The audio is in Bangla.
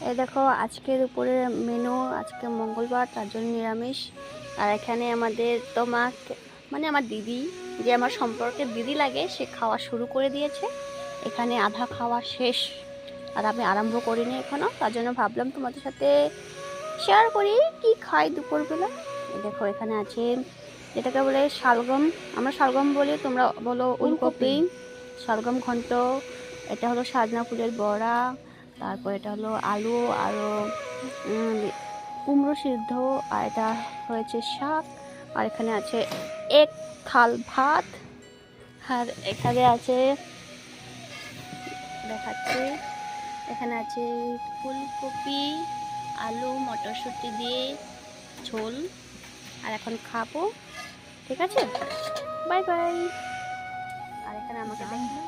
এই দেখো আজকে দুপুরের মেনু, আজকে মঙ্গলবার তার জন্য নিরামিষ। আর এখানে আমাদের মানে আমার দিদি, যে আমার সম্পর্কের দিদি লাগে, সে খাওয়া শুরু করে দিয়েছে। এখানে আধা খাওয়া শেষ আর আমি আরম্ভ করিনি এখনো, তার জন্য ভাবলাম তোমাদের সাথে শেয়ার করি কি খাই দুপুরবেলা। এই দেখো এখানে আছে যেটাকে বলে শালগম, আমরা শালগম বলি, তোমরা বলো ওলকপি। শালগম ঘন্ট, এটা হলো সাজনা ফুলের বড়া, তারপর এটা হলো আলু আর কুমড়ো সিদ্ধ, আর এটা হয়েছে শাক, আর এখানে আছে এক থাল ভাত, আর এখানে আছে দেখাচ্ছি, এখানে আছে ফুলকপি আলু মটরশুঁটি দিয়ে ঝোল। আর এখন খাবো, ঠিক আছে, বাই বাই। আর এখানে আমাকে দেখো